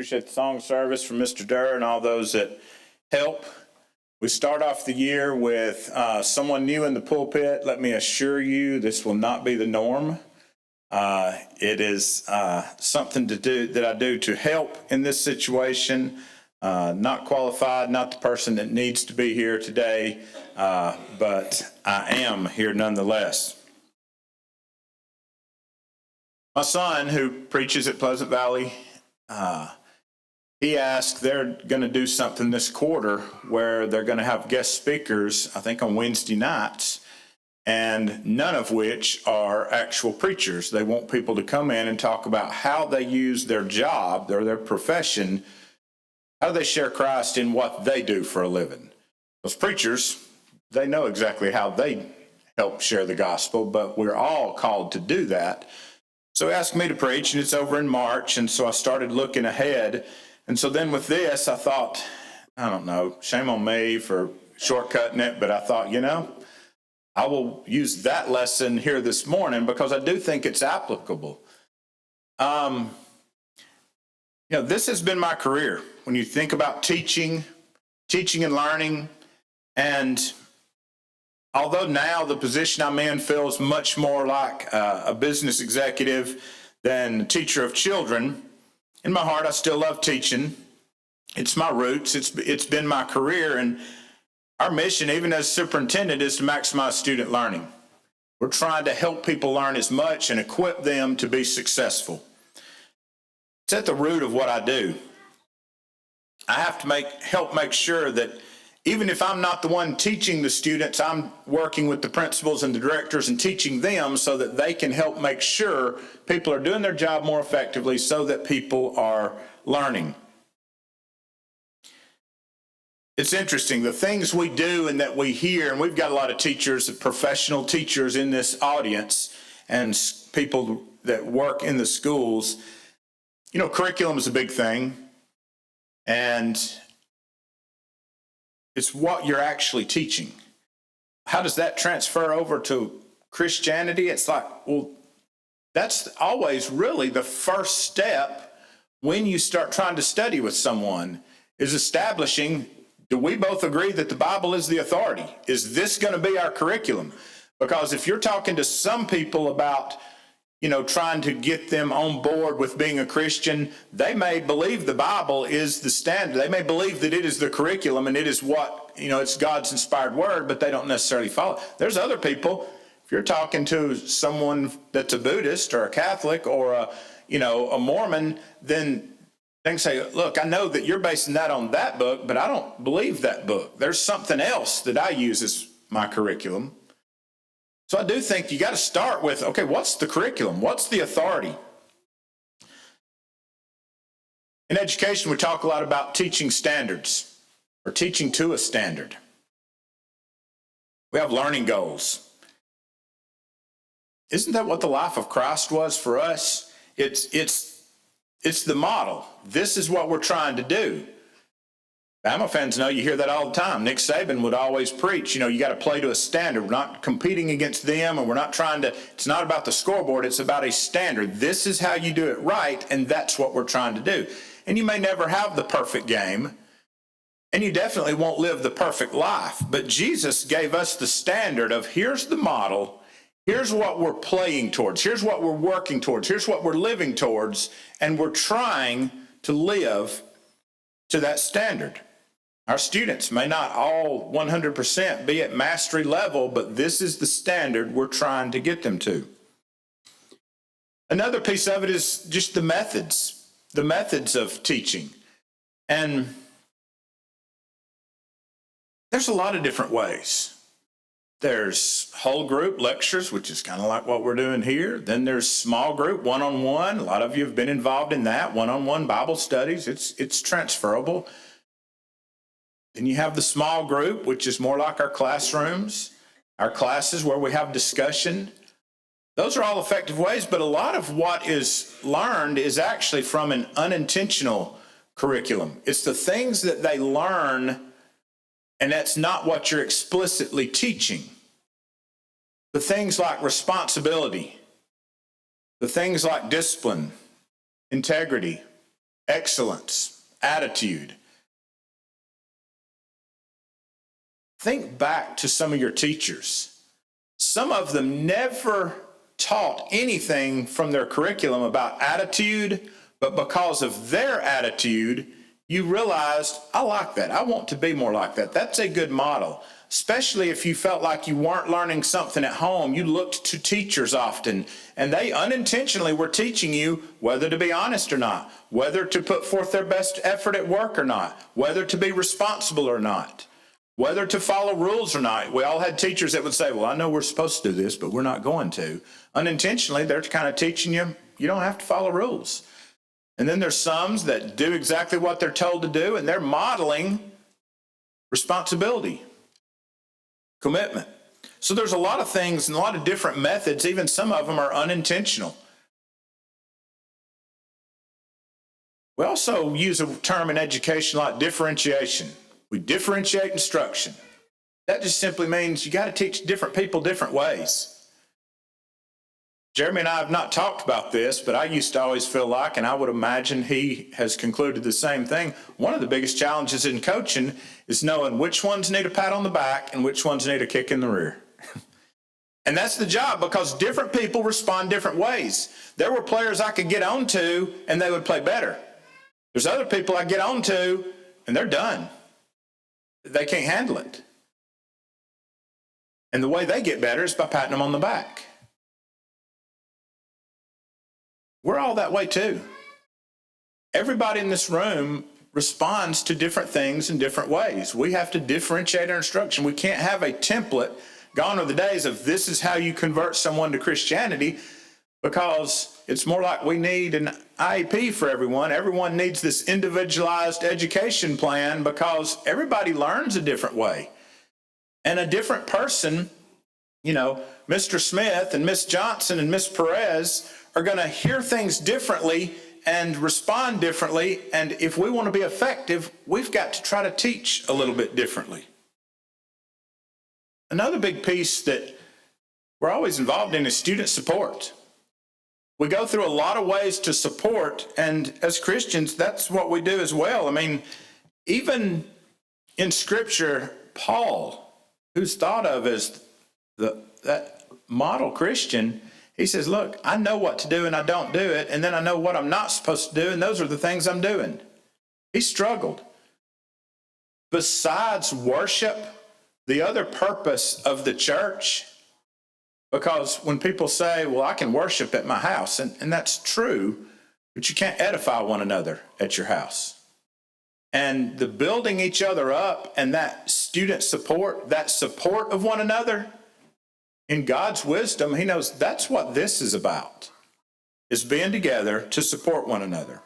Appreciate the song service from Mr. Durr and all those that help. We start off the year with someone new in the pulpit. Let me assure you, this will not be the norm. It is something that I do to help in this situation. Not qualified, not the person that needs to be here today, but I am here nonetheless. My son, who preaches at Pleasant Valley, he asked, they're going to do something this quarter where they're going to have guest speakers, I think on Wednesday nights, and none of which are actual preachers. They want people to come in and talk about how they use their job or their profession, how they share Christ in what they do for a living. Those preachers, they know exactly how they help share the gospel, but we're all called to do that. So he asked me to preach, and it's over in March, and so I started looking ahead. And so then with this, I thought, I don't know, shame on me for shortcutting it, but I thought, I will use that lesson here this morning because I do think it's applicable. This has been my career. When you think about teaching and learning, and although now the position I'm in feels much more like a business executive than a teacher of children, in my heart I still love teaching. It's my roots. It's been my career, and our mission, even as superintendent, is to maximize student learning. We're trying to help people learn as much and equip them to be successful. It's at the root of what I do. I have to help make sure that even if I'm not the one teaching the students, I'm working with the principals and the directors and teaching them so that they can help make sure people are doing their job more effectively so that people are learning. It's interesting, the things we do and that we hear, and we've got a lot of teachers, professional teachers in this audience and people that work in the schools. Curriculum is a big thing, and it's what you're actually teaching. How does that transfer over to Christianity? It's like, that's always really the first step when you start trying to study with someone, is establishing, do we both agree that the Bible is the authority? Is this going to be our curriculum? Because if you're talking to some people about trying to get them on board with being a Christian, they may believe the Bible is the standard. They may believe that it is the curriculum and it is what, it's God's inspired word, but they don't necessarily follow. There's other people, if you're talking to someone that's a Buddhist or a Catholic or a Mormon, then they can say, look, I know that you're basing that on that book, but I don't believe that book. There's something else that I use as my curriculum. So I do think you got to start with, okay, what's the curriculum? What's the authority? In education, we talk a lot about teaching standards or teaching to a standard. We have learning goals. Isn't that what the life of Christ was for us? It's the model. This is what we're trying to do. Bama fans know, you hear that all the time. Nick Saban would always preach, you got to play to a standard. We're not competing against them, and we're not it's not about the scoreboard, it's about a standard. This is how you do it right, and that's what we're trying to do. And you may never have the perfect game, and you definitely won't live the perfect life, but Jesus gave us the standard of here's the model, here's what we're playing towards, here's what we're working towards, here's what we're living towards, and we're trying to live to that standard. Our students may not all 100% be at mastery level, but this is the standard we're trying to get them to. Another piece of it is just the methods of teaching. And there's a lot of different ways. There's whole group lectures, which is kind of like what we're doing here. Then there's small group, one-on-one. A lot of you have been involved in that, one-on-one Bible studies. It's transferable. Then you have the small group, which is more like our classrooms, our classes where we have discussion. Those are all effective ways, but a lot of what is learned is actually from an unintentional curriculum. It's the things that they learn, and that's not what you're explicitly teaching. The things like responsibility, the things like discipline, integrity, excellence, attitude. Think back to some of your teachers. Some of them never taught anything from their curriculum about attitude, but because of their attitude, you realized, I like that. I want to be more like that. That's a good model. Especially if you felt like you weren't learning something at home, you looked to teachers often, and they unintentionally were teaching you whether to be honest or not, whether to put forth their best effort at work or not, whether to be responsible or not, whether to follow rules or not. We all had teachers that would say, well, I know we're supposed to do this, but we're not going to. Unintentionally, they're kind of teaching you, you don't have to follow rules. And then there's some that do exactly what they're told to do, and they're modeling responsibility, commitment. So there's a lot of things and a lot of different methods. Even some of them are unintentional. We also use a term in education like differentiation. We differentiate instruction. That just simply means you got to teach different people different ways. Jeremy and I have not talked about this, but I used to always feel like, and I would imagine he has concluded the same thing, one of the biggest challenges in coaching is knowing which ones need a pat on the back and which ones need a kick in the rear. And that's the job, because different people respond different ways. There were players I could get on to and they would play better. There's other people I get on to and they're done. They can't handle it. And the way they get better is by patting them on the back. We're all that way too. Everybody in this room responds to different things in different ways. We have to differentiate our instruction. We can't have a template. Gone are the days of this is how you convert someone to Christianity, because it's more like we need an IEP for everyone. Everyone needs this individualized education plan because everybody learns a different way. And a different person, Mr. Smith and Miss Johnson and Miss Perez are going to hear things differently and respond differently. And if we want to be effective, we've got to try to teach a little bit differently. Another big piece that we're always involved in is student support. We go through a lot of ways to support, and as Christians, that's what we do as well. I mean, even in Scripture, Paul, who's thought of as that model Christian, he says, look, I know what to do and I don't do it, and then I know what I'm not supposed to do, and those are the things I'm doing. He struggled. Besides worship, the other purpose of the church, because when people say, well, I can worship at my house, and that's true, but you can't edify one another at your house. And the building each other up and that student support, that support of one another, in God's wisdom, he knows that's what this is about, is being together to support one another.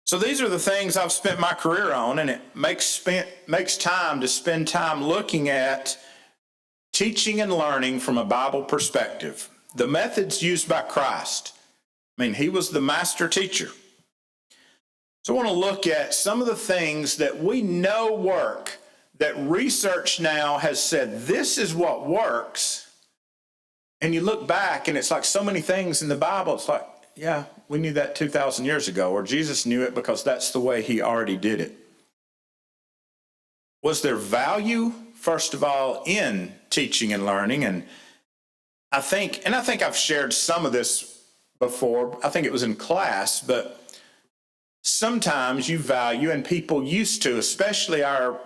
So these are the things I've spent my career on, and it makes time to spend time looking at teaching and learning from a Bible perspective. The methods used by Christ. He was the master teacher. So I want to look at some of the things that we know work, that research now has said this is what works. And you look back and it's like so many things in the Bible, it's like, yeah, we knew that 2,000 years ago, or Jesus knew it because that's the way he already did it. Was there value, first of all, in teaching and learning? And I think I've shared some of this before. I think it was in class, but sometimes you value, and people used to, especially our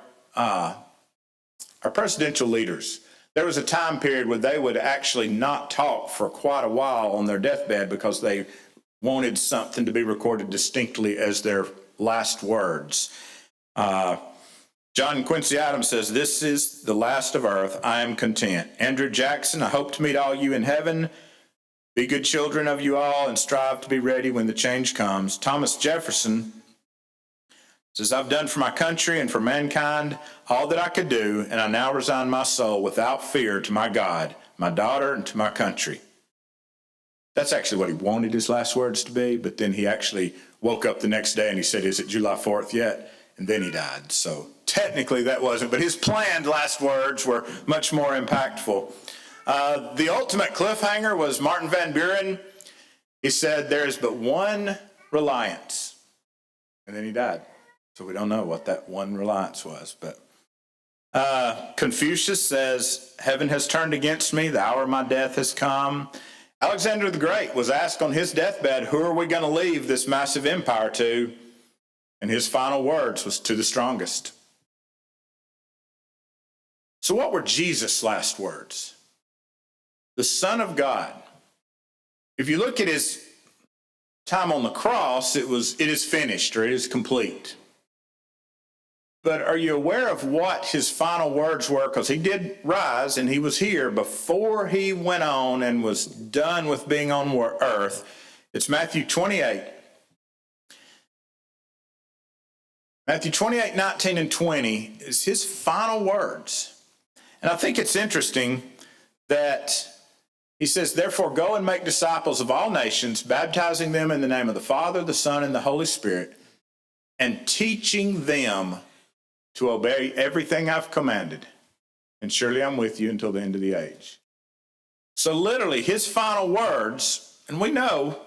presidential leaders. There was a time period where they would actually not talk for quite a while on their deathbed because they wanted something to be recorded distinctly as their last words. John Quincy Adams says, "This is the last of earth. I am content." Andrew Jackson, "I hope to meet all you in heaven. Be good children of you all and strive to be ready when the change comes." Thomas Jefferson says, "I've done for my country and for mankind all that I could do, and I now resign my soul without fear to my God, my daughter, and to my country." That's actually what he wanted his last words to be, but then he actually woke up the next day and he said, "Is it July 4th yet?" And then he died. So technically that wasn't, but his planned last words were much more impactful. The ultimate cliffhanger was Martin Van Buren. He said, "There is but one reliance. And then he died. So we don't know what that one reliance was. But Confucius says, heaven has turned against me. The hour of my death has come. Alexander the Great was asked on his deathbed, who are we going to leave this massive empire to? And his final words was, to the strongest. So what were Jesus' last words? The Son of God. If you look at his time on the cross, it is finished, or it is complete. But are you aware of what his final words were? Because he did rise and he was here before he went on and was done with being on earth. It's Matthew 28. Matthew 28, 19 and 20 is his final words. And I think it's interesting that he says, therefore, go and make disciples of all nations, baptizing them in the name of the Father, the Son, and the Holy Spirit, and teaching them to obey everything I've commanded. And surely I'm with you until the end of the age. So literally, his final words, and we know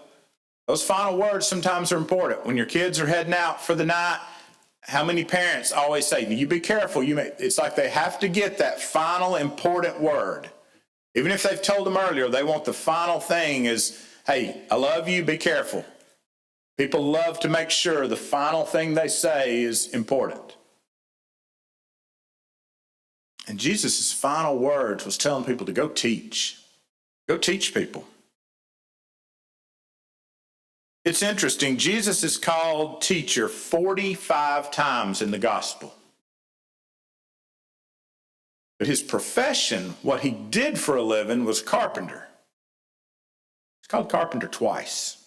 those final words sometimes are important. When your kids are heading out for the night, how many parents always say, you be careful. It's like they have to get that final important word. Even if they've told them earlier, they want the final thing is, hey, I love you, be careful. People love to make sure the final thing they say is important. And Jesus' final words was telling people to go teach. Go teach people. It's interesting, Jesus is called teacher 45 times in the gospel. But his profession, what he did for a living, was carpenter. He's called carpenter twice.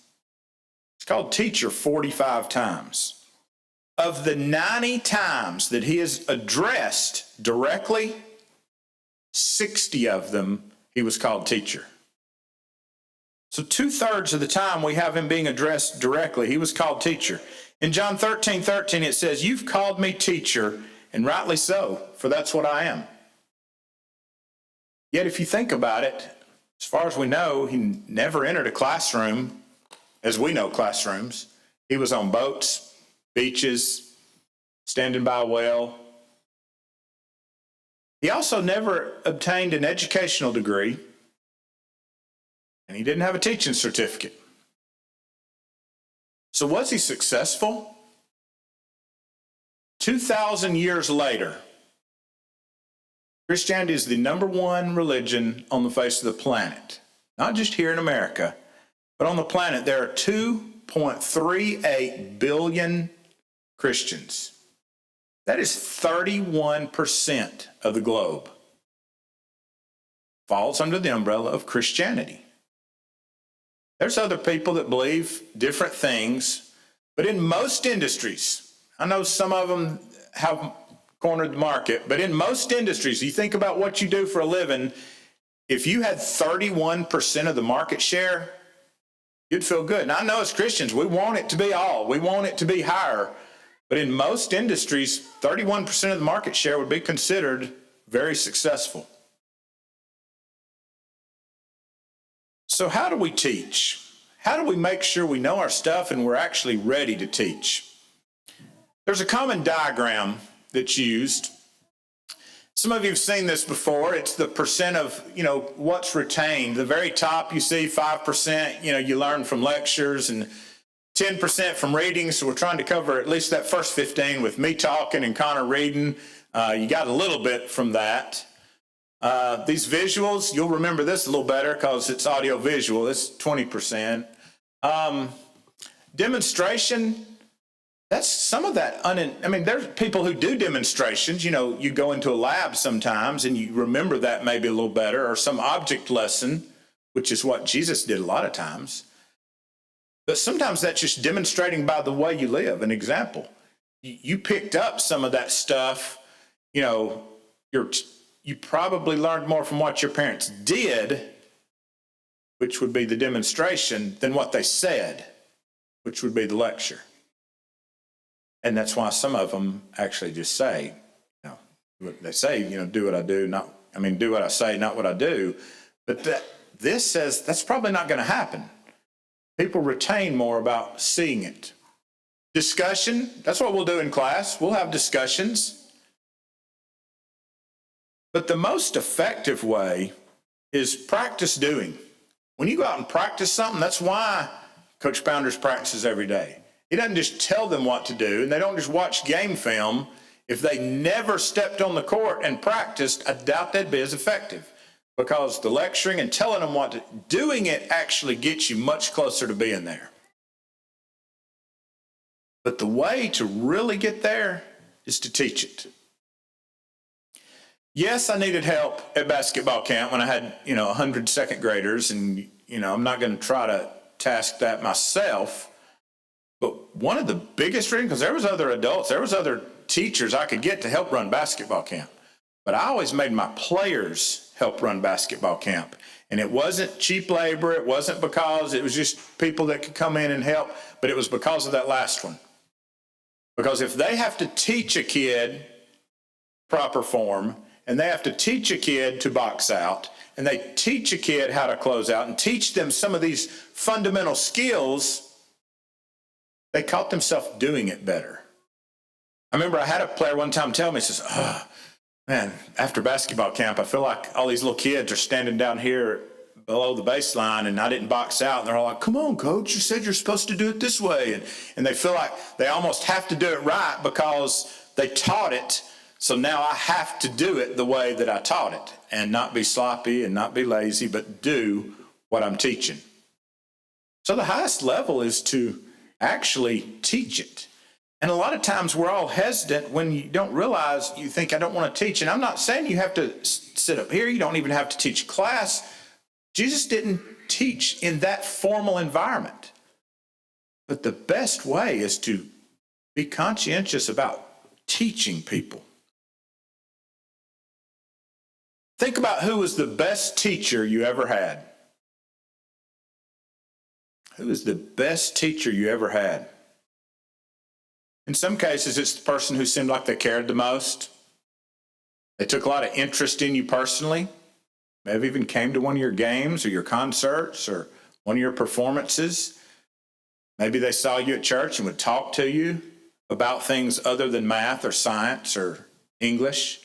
He's called teacher 45 times. Of the 90 times that he is addressed directly, 60 of them he was called teacher. So 2/3 of the time we have him being addressed directly. He was called teacher. In John 13:13 it says, you've called me teacher, and rightly so, for that's what I am. Yet if you think about it, as far as we know, he never entered a classroom, as we know classrooms. He was on boats, beaches, standing by a well. He also never obtained an educational degree, and he didn't have a teaching certificate. So was he successful? 2,000 years later, Christianity is the number one religion on the face of the planet. Not just here in America, but on the planet. There are 2.38 billion Christians. That is 31% of the globe. Falls under the umbrella of Christianity. There's other people that believe different things, but in most industries, I know some of them have cornered the market, but in most industries, you think about what you do for a living, if you had 31% of the market share, you'd feel good. And I know as Christians, we want it to be all. We want it to be higher. But in most industries, 31% of the market share would be considered very successful. So how do we teach? How do we make sure we know our stuff and we're actually ready to teach? There's a common diagram that's used. Some of you have seen this before. It's the percent of, what's retained. The very top, you see 5%, you learn from lectures, and 10% from reading. So we're trying to cover at least that first 15 with me talking and Connor reading. You got a little bit from that. These visuals, you'll remember this a little better because it's audio visual. It's 20%. Demonstration, that's some of that. There's people who do demonstrations. You go into a lab sometimes and you remember that maybe a little better, or some object lesson, which is what Jesus did a lot of times. But sometimes that's just demonstrating by the way you live. An example, you picked up some of that stuff, you probably learned more from what your parents did, which would be the demonstration, than what they said, which would be the lecture. And that's why some of them actually just say, they say, do what I do, do what I say, not what I do. But this says that's probably not going to happen. People retain more about seeing it. Discussion, that's what we'll do in class. We'll have discussions. But the most effective way is practice doing. When you go out and practice something, that's why Coach Pounders practices every day. He doesn't just tell them what to do, and they don't just watch game film. If they never stepped on the court and practiced, I doubt they'd be as effective, because the lecturing and telling them what to doing it actually gets you much closer to being there. But the way to really get there is to teach it. Yes, I needed help at basketball camp when I had, 100 second graders, and, I'm not going to try to task that myself. But one of the biggest reasons, because there was other adults, there was other teachers I could get to help run basketball camp. But I always made my players help run basketball camp. And it wasn't cheap labor. It wasn't because it was just people that could come in and help, but it was because of that last one. Because if they have to teach a kid proper form, and they have to teach a kid to box out, and they teach a kid how to close out and teach them some of these fundamental skills, they caught themselves doing it better. I remember I had a player one time tell me, he says, man, after basketball camp, I feel like all these little kids are standing down here below the baseline and I didn't box out. And they're all like, come on, coach, you said you're supposed to do it this way. And they feel like they almost have to do it right because they taught it. So now I have to do it the way that I taught it and not be sloppy and not be lazy, but do what I'm teaching. So the highest level is to actually teach it. And a lot of times we're all hesitant when you don't realize, you think, I don't want to teach. And I'm not saying you have to sit up here. You don't even have to teach class. Jesus didn't teach in that formal environment. But the best way is to be conscientious about teaching people. Think about who was the best teacher you ever had. Who is the best teacher you ever had? In some cases, it's the person who seemed like they cared the most. They took a lot of interest in you personally. Maybe even came to one of your games or your concerts or one of your performances. Maybe they saw you at church and would talk to you about things other than math or science or English.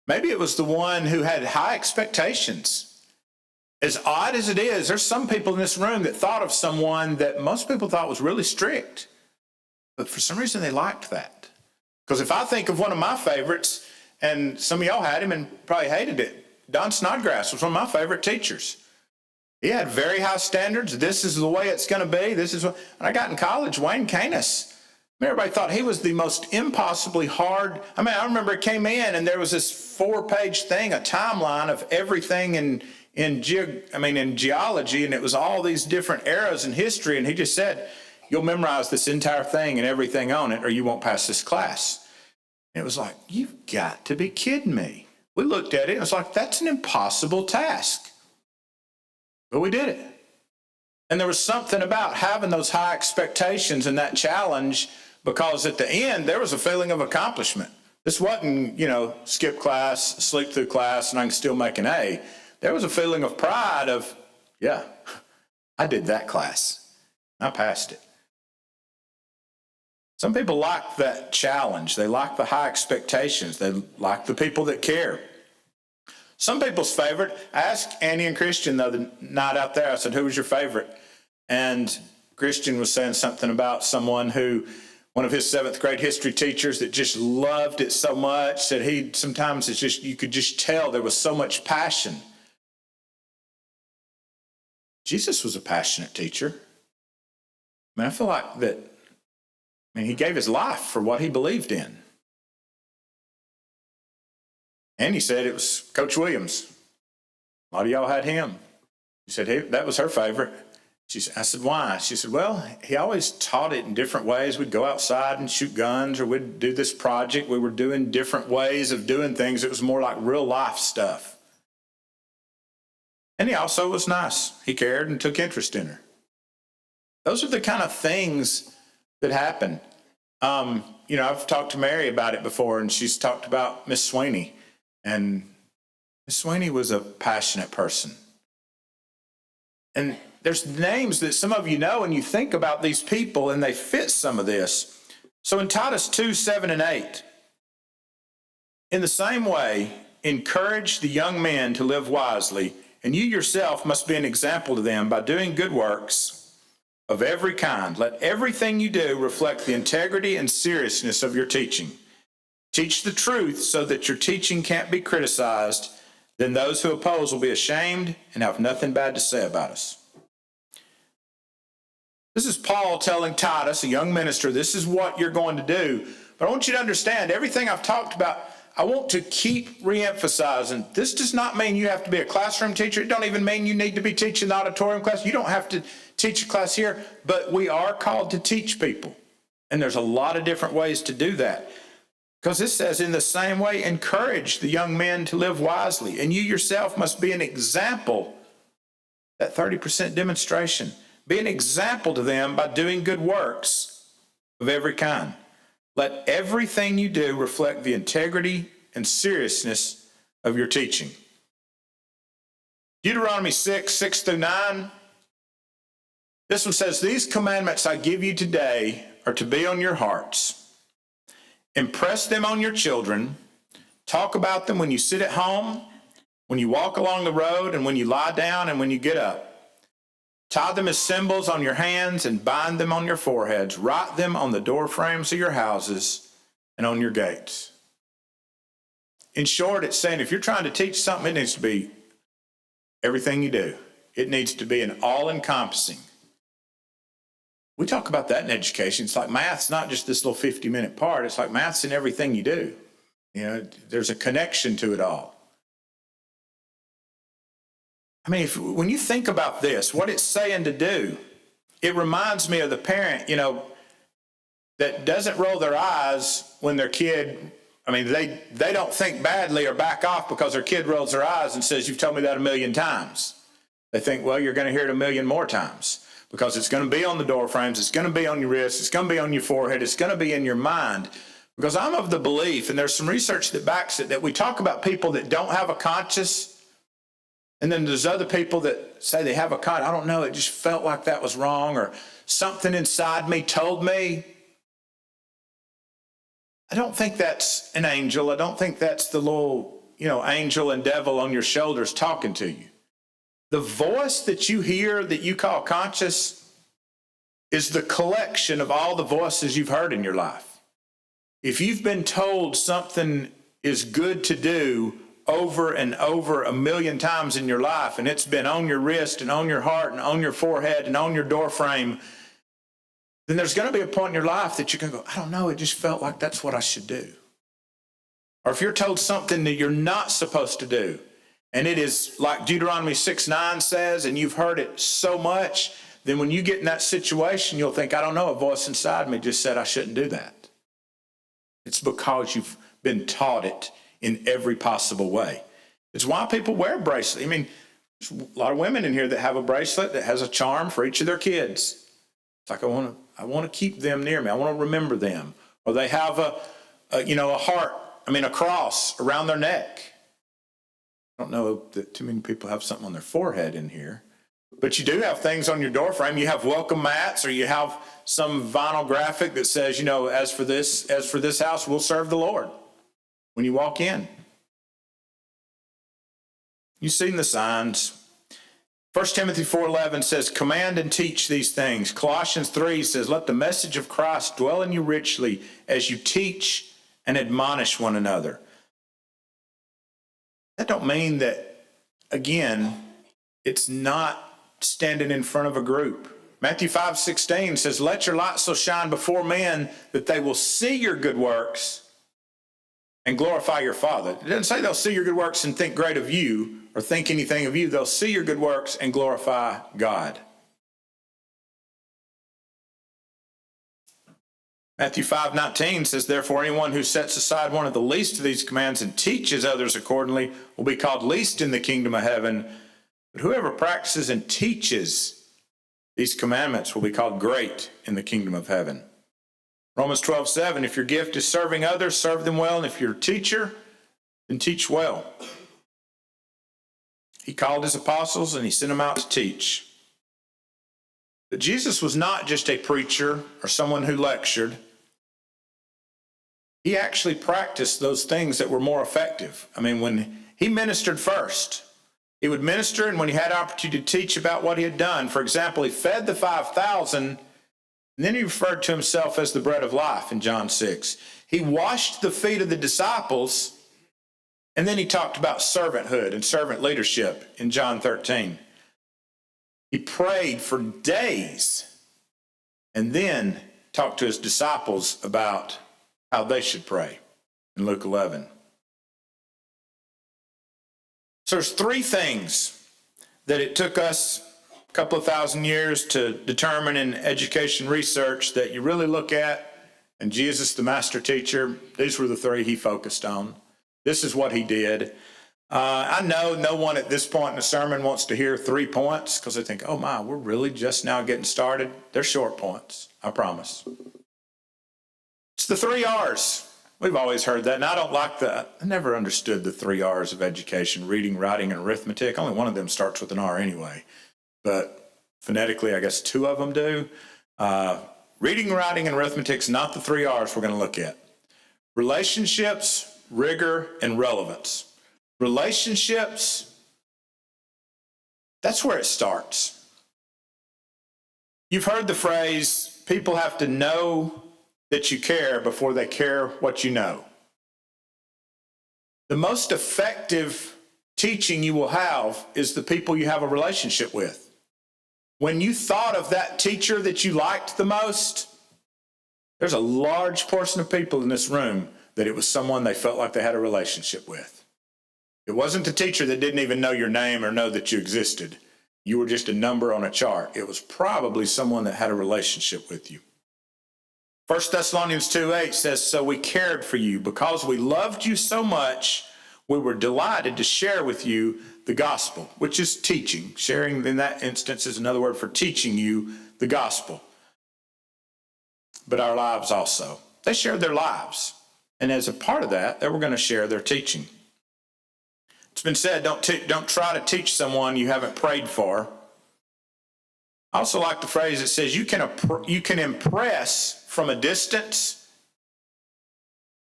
Maybe it was the one who had high expectations. As odd as it is, there's some people in this room that thought of someone that most people thought was really strict. But for some reason, they liked that. Because if I think of one of my favorites, and some of y'all had him and probably hated it, Don Snodgrass was one of my favorite teachers. He had very high standards. This is the way it's going to be. This is what. And I got in college, Wayne Canis. Everybody thought he was the most impossibly hard. I remember it came in and there was this 4-page thing, a timeline of everything in geology, and it was all these different eras in history. And he just said, you'll memorize this entire thing and everything on it, or you won't pass this class. And it was like, you've got to be kidding me. We looked at it and it was like, that's an impossible task. But we did it. And there was something about having those high expectations and that challenge, because at the end, there was a feeling of accomplishment. This wasn't, skip class, sleep through class, and I can still make an A. There was a feeling of pride of, yeah, I did that class. I passed it. Some people like that challenge. They like the high expectations. They like the people that care. Some people's favorite, I asked Annie and Christian the other night out there, I said, who was your favorite? And Christian was saying something about someone who, one of his 7th grade history teachers that just loved it so much that sometimes it's just, you could just tell there was so much passion. Jesus was a passionate teacher. I feel like that, he gave his life for what he believed in. And he said it was Coach Williams. A lot of y'all had him. He said that was her favorite. I said, why? She said, well, he always taught it in different ways. We'd go outside and shoot guns, or we'd do this project. We were doing different ways of doing things. It was more like real life stuff. And he also was nice. He cared and took interest in her. Those are the kind of things that happen. I've talked to Mary about it before, and she's talked about Miss Sweeney. And Miss Sweeney was a passionate person. And there's names that some of you know, and you think about these people, and they fit some of this. So in Titus 2, 7 and 8, in the same way, encourage the young men to live wisely, and you yourself must be an example to them by doing good works of every kind. Let everything you do reflect the integrity and seriousness of your teaching. Teach the truth so that your teaching can't be criticized. Then those who oppose will be ashamed and have nothing bad to say about us. This is Paul telling Titus, a young minister, this is what you're going to do. But I want you to understand, everything I've talked about, I want to keep re-emphasizing. This does not mean you have to be a classroom teacher. It don't even mean you need to be teaching the auditorium class. You don't have to teach a class here, but we are called to teach people. And there's a lot of different ways to do that. Because it says, in the same way, encourage the young men to live wisely. And you yourself must be an example, that 30% demonstration. Be an example to them by doing good works of every kind. Let everything you do reflect the integrity and seriousness of your teaching. Deuteronomy 6, 6 through 9. This one says, these commandments I give you today are to be on your hearts. Impress them on your children. Talk about them when you sit at home, when you walk along the road, and when you lie down and when you get up. Tie them as symbols on your hands and bind them on your foreheads. Write them on the door frames of your houses and on your gates. In short, it's saying if you're trying to teach something, it needs to be everything you do. It needs to be an all-encompassing. We talk about that in education. It's like math's not just this little 50-minute part. It's like math's in everything you do. You know, there's a connection to it all. I mean, when you think about this, what it's saying to do, it reminds me of the parent, that doesn't roll their eyes when their kid, they don't think badly or back off because their kid rolls their eyes and says, you've told me that 1,000,000 times. They think, well, you're going to hear it 1,000,000 more times. Because it's going to be on the door frames, it's going to be on your wrists, it's going to be on your forehead, it's going to be in your mind. Because I'm of the belief, and there's some research that backs it, that we talk about people that don't have a conscience, and then there's other people that say they have a conscience. I don't know, it just felt like that was wrong, or something inside me told me. I don't think that's an angel. I don't think that's the little, angel and devil on your shoulders talking to you. The voice that you hear that you call conscious is the collection of all the voices you've heard in your life. If you've been told something is good to do over and over 1,000,000 times in your life, and it's been on your wrist and on your heart and on your forehead and on your door frame, then there's going to be a point in your life that you're going to go, I don't know, it just felt like that's what I should do. Or if you're told something that you're not supposed to do, and it is like Deuteronomy 6:9 says, and you've heard it so much, then when you get in that situation, you'll think, I don't know, a voice inside me just said I shouldn't do that. It's because you've been taught it in every possible way. It's why people wear bracelets. There's a lot of women in here that have a bracelet that has a charm for each of their kids. It's like, I want to keep them near me. I want to remember them. Or they have a cross around their neck. I don't know that too many people have something on their forehead in here, but you do have things on your door frame. You have welcome mats, or you have some vinyl graphic that says, as for this house, we'll serve the Lord when you walk in. You've seen the signs. 1 Timothy 4:11 says, command and teach these things. Colossians 3 says, let the message of Christ dwell in you richly as you teach and admonish one another. That don't mean that, again, it's not standing in front of a group. Matthew 5:16 says, let your light so shine before men that they will see your good works and glorify your Father. It doesn't say they'll see your good works and think great of you or think anything of you. They'll see your good works and glorify God. Matthew 5:19 says, therefore, anyone who sets aside one of the least of these commands and teaches others accordingly will be called least in the kingdom of heaven. But whoever practices and teaches these commandments will be called great in the kingdom of heaven. Romans 12:7, if your gift is serving others, serve them well. And if you're a teacher, then teach well. He called his apostles and he sent them out to teach. But Jesus was not just a preacher or someone who lectured. He actually practiced those things that were more effective. I mean, when he ministered first, he would minister, and when he had opportunity to teach about what he had done, for example, he fed the 5,000, and then he referred to himself as the bread of life in John 6. He washed the feet of the disciples, and then he talked about servanthood and servant leadership in John 13. He prayed for days and then talked to his disciples about how they should pray in Luke 11. So there's three things that it took us a couple of thousand years to determine in education research that you really look at. And Jesus, the master teacher, these were the three he focused on. This is what he did. I know no one at this point in the sermon wants to hear 3 points because they think, oh my, we're really just now getting started. They're short points, I promise. It's the 3 R's. We've always heard that, and I don't like that. I never understood the 3 R's of education, reading, writing, and arithmetic. Only one of them starts with an R anyway. But phonetically, I guess 2 of them do. Reading, writing, and arithmetic is not the 3 R's we're going to look at. Relationships, rigor, and relevance. Relationships, that's where it starts. You've heard the phrase, people have to know that you care before they care what you know. The most effective teaching you will have is the people you have a relationship with. When you thought of that teacher that you liked the most, there's a large portion of people in this room that it was someone they felt like they had a relationship with. It wasn't a teacher that didn't even know your name or know that you existed. You were just a number on a chart. It was probably someone that had a relationship with you. 1 Thessalonians 2:8 says, so we cared for you because we loved you so much, we were delighted to share with you the gospel, which is teaching. Sharing in that instance is another word for teaching you the gospel. But our lives also. They shared their lives. And as a part of that, they were going to share their teaching. It's been said, don't try to teach someone you haven't prayed for. I also like the phrase that says you can impress from a distance,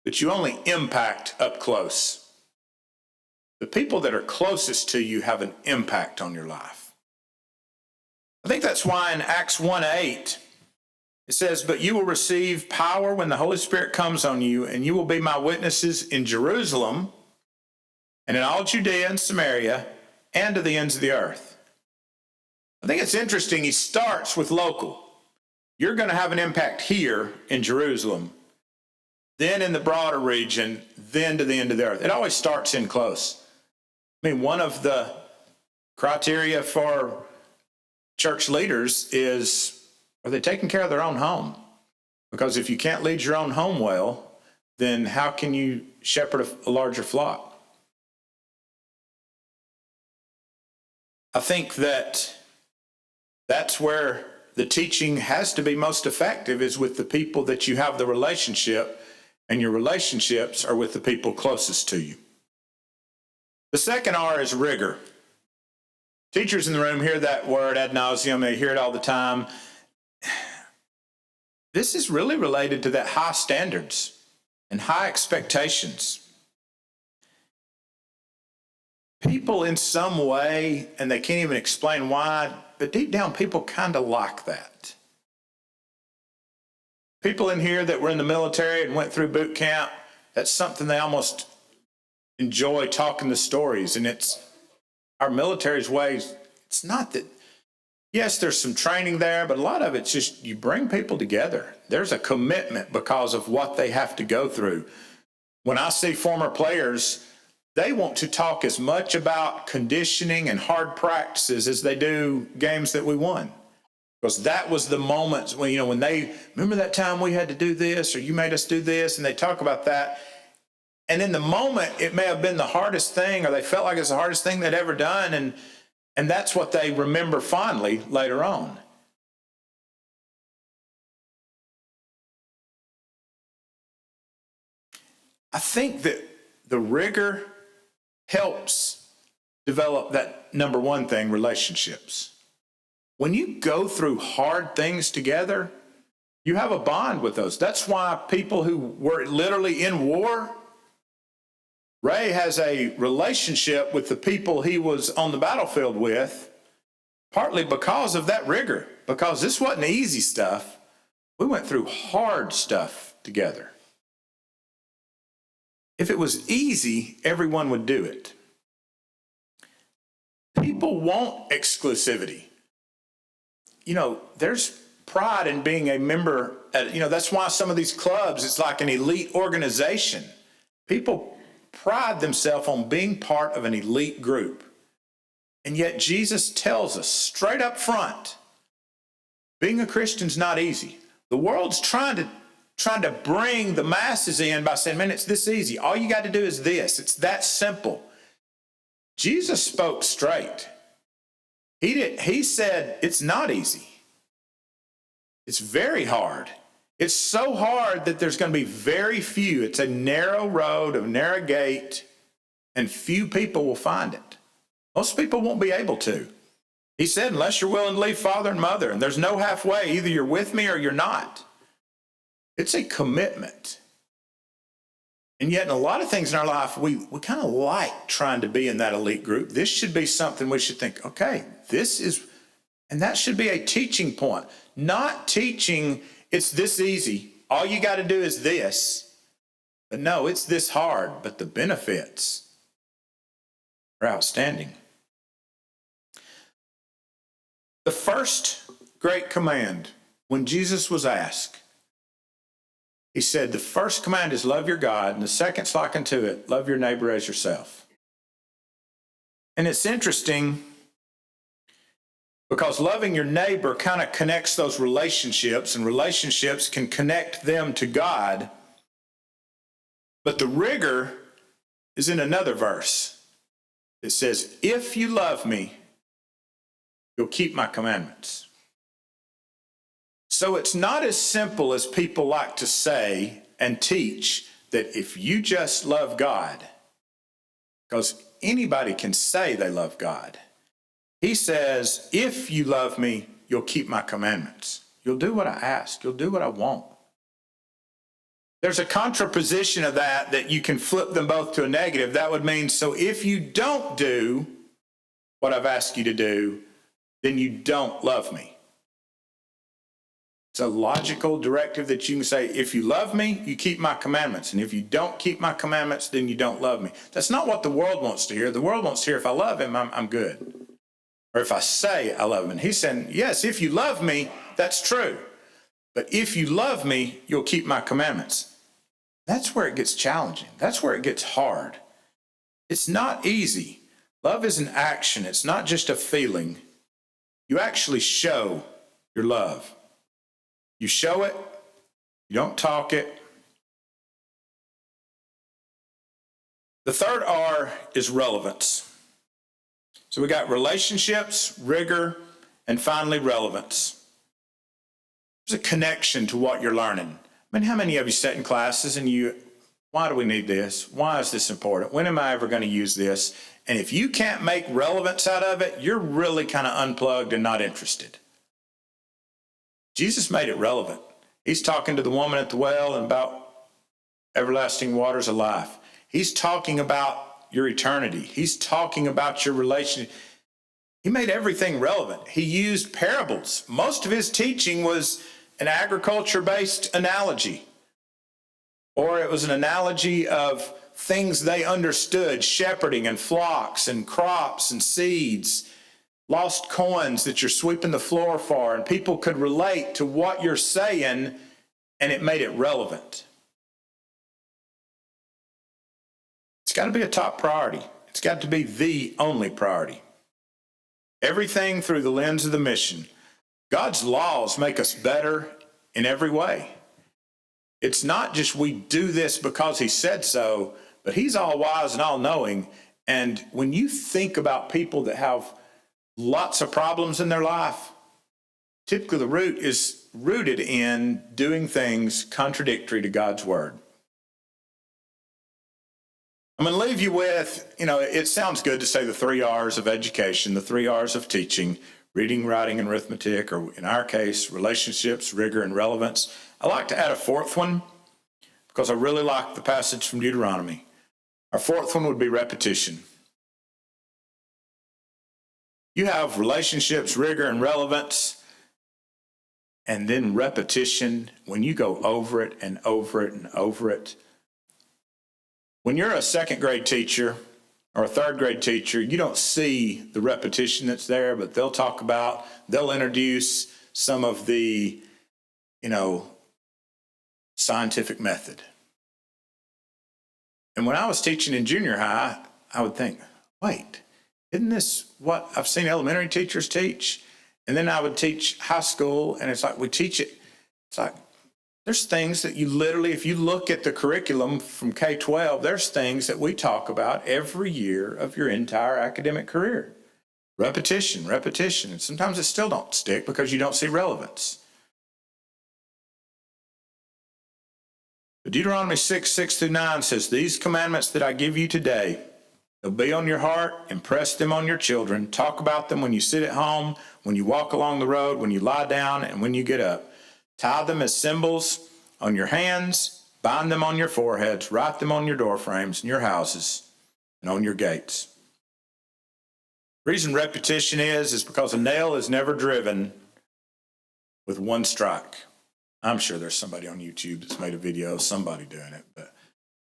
but you only impact up close. The people that are closest to you have an impact on your life. I think that's why in Acts 1:8, it says, but you will receive power when the Holy Spirit comes on you, and you will be my witnesses in Jerusalem and in all Judea and Samaria and to the ends of the earth. I think it's interesting. He starts with local. You're going to have an impact here in Jerusalem, then in the broader region, then to the end of the earth. It always starts in close. I mean, one of the criteria for church leaders is, are they taking care of their own home? Because if you can't lead your own home well, then how can you shepherd a larger flock? I think that's where the teaching has to be most effective, is with the people that you have the relationship, and your relationships are with the people closest to you. The second R is rigor. Teachers in the room hear that word ad nauseum. They hear it all the time. This is really related to that high standards and high expectations. People in some way, and they can't even explain why, but deep down people kind of like that. People in here that were in the military and went through boot camp, that's something they almost enjoy talking the stories. And it's our military's ways. It's not that, yes, there's some training there, but a lot of it's just you bring people together. There's a commitment because of what they have to go through. When I see former players, they want to talk as much about conditioning and hard practices as they do games that we won. Because that was the moments when they, remember that time we had to do this, or you made us do this, and they talk about that. And in the moment, it may have been the hardest thing, or they felt like it's the hardest thing they'd ever done, and that's what they remember fondly later on. I think that the rigor helps develop that number one thing, relationships. when you go through hard things together, you have a bond with those. That's why people who were literally in war, Ray has a relationship with the people he was on the battlefield with, partly because of that rigor, because this wasn't easy stuff. We went through hard stuff together. If it was easy, everyone would do it. People want exclusivity. There's pride in being a member. That's why some of these clubs, it's like an elite organization. People pride themselves on being part of an elite group. And yet Jesus tells us straight up front, being a Christian's not easy. The world's trying to bring the masses in by saying, man, it's this easy. All you got to do is this. It's that simple. Jesus spoke straight. He said, it's not easy. It's very hard. It's so hard that there's going to be very few. It's a narrow road, a narrow gate, and few people will find it. Most people won't be able to. He said, unless you're willing to leave father and mother, and there's no halfway. Either you're with me or you're not. It's a commitment. And yet in a lot of things in our life, we kind of like trying to be in that elite group. This should be something we should think, okay, and that should be a teaching point. Not teaching, it's this easy. All you got to do is this. But no, it's this hard, but the benefits are outstanding. The first great command, when Jesus was asked, he said, the first command is love your God, and the second's like unto it, love your neighbor as yourself. And it's interesting because loving your neighbor kind of connects those relationships, and relationships can connect them to God. But the rigor is in another verse. It says, if you love me, you'll keep my commandments. So it's not as simple as people like to say and teach that if you just love God, because anybody can say they love God. He says, if you love me, you'll keep my commandments. You'll do what I ask. You'll do what I want. There's a contraposition of that you can flip them both to a negative. That would mean, so if you don't do what I've asked you to do, then you don't love me. It's a logical directive that you can say, if you love me, you keep my commandments. And if you don't keep my commandments, then you don't love me. That's not what the world wants to hear. The world wants to hear, if I love him, I'm good. Or if I say I love him. And he's saying, yes, if you love me, that's true. But if you love me, you'll keep my commandments. That's where it gets challenging. That's where it gets hard. It's not easy. Love is an action. It's not just a feeling. You actually show your love. You show it. You don't talk it. The third R is relevance. So we got relationships, rigor, and finally relevance. There's a connection to what you're learning. I mean, how many of you sit in classes and why do we need this? Why is this important? When am I ever going to use this? And if you can't make relevance out of it, you're really kind of unplugged and not interested. Jesus made it relevant. He's talking to the woman at the well and about everlasting waters of life. He's talking about your eternity. He's talking about your relationship. He made everything relevant. He used parables. Most of his teaching was an agriculture-based analogy, or it was an analogy of things they understood, shepherding and flocks and crops and seeds, lost coins that you're sweeping the floor for, and people could relate to what you're saying, and it made it relevant. It's got to be a top priority. It's got to be the only priority. Everything through the lens of the mission. God's laws make us better in every way. It's not just we do this because he said so, but he's all wise and all knowing. And when you think about people that have lots of problems in their life, typically the root is rooted in doing things contradictory to God's word. I'm going to leave you with, it sounds good to say the 3 R's of education, the 3 R's of teaching: reading, writing, and arithmetic, or in our case, relationships, rigor, and relevance. I like to add a fourth one because I really like the passage from Deuteronomy. Our fourth one would be repetition. You have relationships, rigor, and relevance, and then repetition when you go over it and over it and over it. When you're a second grade teacher or a third grade teacher, you don't see the repetition that's there, but they'll introduce some of the, scientific method. And when I was teaching in junior high, I would think, wait, isn't this what I've seen elementary teachers teach? And then I would teach high school, and it's like we teach it. It's like there's things that you literally, if you look at the curriculum from K-12, there's things that we talk about every year of your entire academic career. Repetition, repetition. And sometimes it still don't stick because you don't see relevance. But Deuteronomy 6:6-9 says, "These commandments that I give you today, they'll be on your heart, impress them on your children, talk about them when you sit at home, when you walk along the road, when you lie down, and when you get up. Tie them as symbols on your hands, bind them on your foreheads, write them on your door frames in your houses and on your gates." The reason repetition is because a nail is never driven with one strike. I'm sure there's somebody on YouTube that's made a video of somebody doing it, but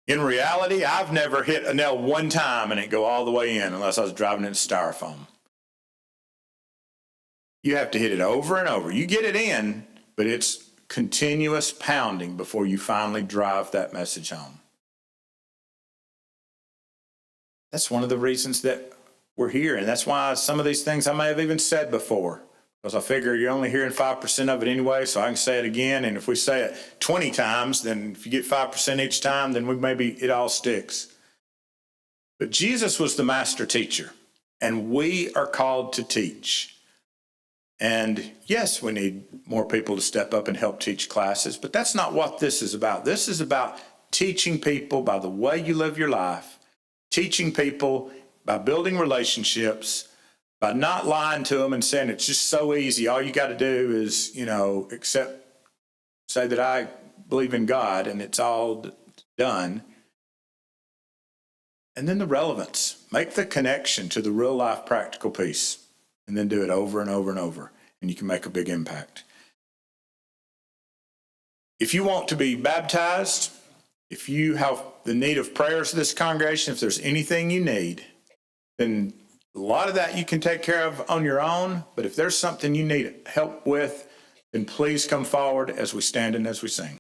in reality, I've never hit a nail one time and it go all the way in unless I was driving in styrofoam. You have to hit it over and over. You get it in, but it's continuous pounding before you finally drive that message home. That's one of the reasons that we're here, and that's why some of these things I may have even said before, because I figure you're only hearing 5% of it anyway, so I can say it again, and if we say it 20 times, then if you get 5% each time, then maybe it all sticks. But Jesus was the master teacher, and we are called to teach. And yes, we need more people to step up and help teach classes, but that's not what this is about. This is about teaching people by the way you live your life, teaching people by building relationships, by not lying to them and saying it's just so easy. All you got to do is, say that I believe in God and it's all done. And then the relevance. Make the connection to the real life practical piece and then do it over and over and over, and you can make a big impact. If you want to be baptized, if you have the need of prayers of this congregation, if there's anything you need, then a lot of that you can take care of on your own, but if there's something you need help with, then please come forward as we stand and as we sing.